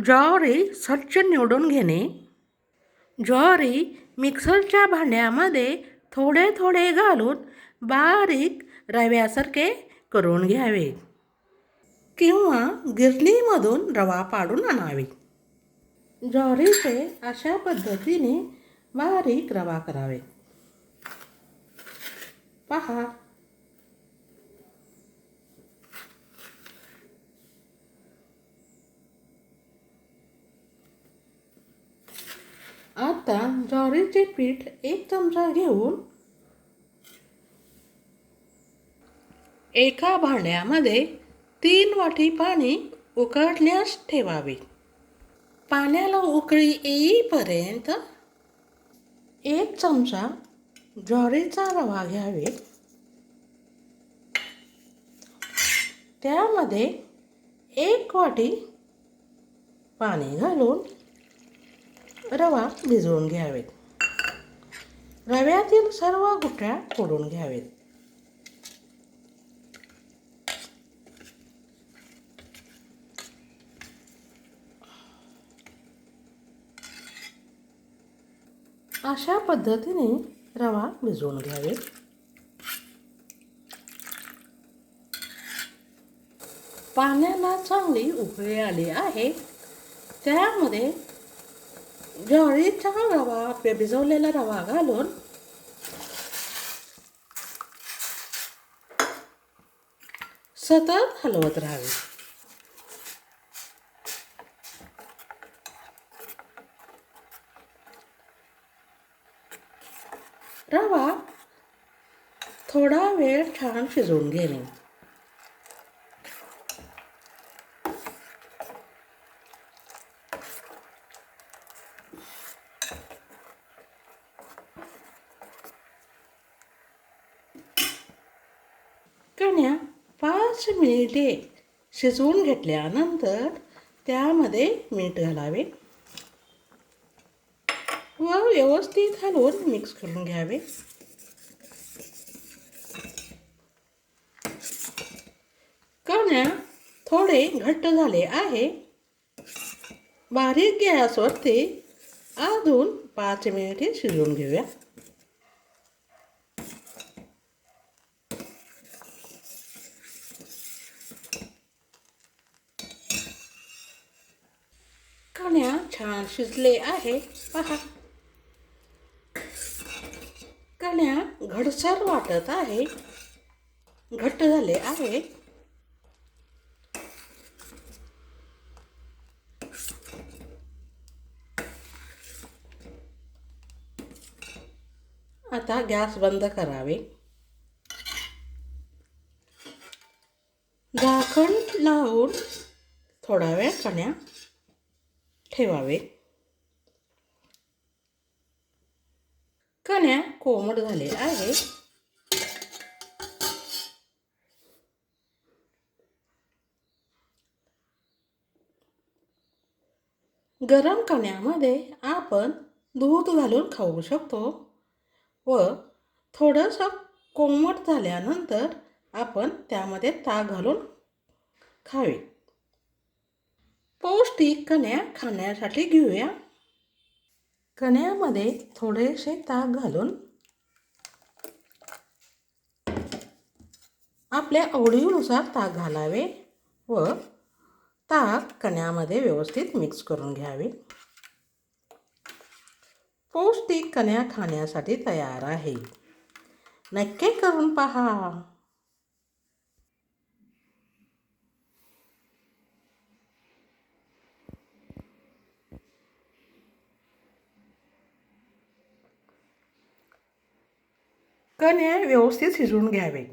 ज्वारी स्वच्छ निवडून घेणे. ज्वारी मिक्सरच्या भांड्यामध्ये थोडे थोडे घालून बारीक रव्यासारखे करून घ्यावे किंवा गिरणीमधून रवा पाडून आणावे. ज्वारीचे अशा पद्धतीने बारीक रवा करावे. पहा, आता ज्वारीचे पीठ 1 चमचा घेऊन एका भांड्यामध्ये 3 वाटी पाणी उकळण्यास ठेवावे. पाण्याला उकळी येईपर्यंत 1 चमचा ज्वारीचा रवा घ्यावे. त्यामध्ये 1 वाटी पाणी घालून रवा भिजवून घ्यावे. रव्यातील सर्व गुठळ्या फोडून घ्यावेत. अशा पद्धतीने रवा भिजवून घ्यावे. पाण्याला चांगली उकळी आली आहे. त्यामध्ये ज्वारीचा रवा भिजवलेला रवा घालून सतत हलवत राहावे. रवा थोडा वेळ छान शिजवून घेणे. कण्या 5 मिनिटे शिजवून घेतल्यानंतर त्यामध्ये मीठ घालावे व व्यवस्थित हलवून मिक्स करून घ्यावे. कण्या थोडे घट्ट झाले आहे. बारीक गॅसवरती अजून 5 मिनिटे शिजवून घेऊया. कण्या छान शिजले आहे. पहा, कण्या घडसर वाटत आहे, घट्ट झाले आहे. आता गॅस बंद करावे. झाकण लावून थोडा वेळ कण्या ठेवावे. कण्या कोमट झाले आहे. गरम कण्यामध्ये आपण दूध घालून खाऊ शकतो व थोडंसं कोमट झाल्यानंतर आपण त्यामध्ये ताक घालून खावे. पौष्टिक कण्या खाण्यासाठी घेऊया. कण्यामध्ये थोडेसे ताक घालून आपल्या आवडीनुसार ताक घालावे व ताक कण्यामध्ये व्यवस्थित मिक्स करून घ्यावे. पौष्टिक कण्या खाण्यासाठी तयार आहे. नक्की करून पहा. कण्या व्यवस्थित शिजवून घ्यावे.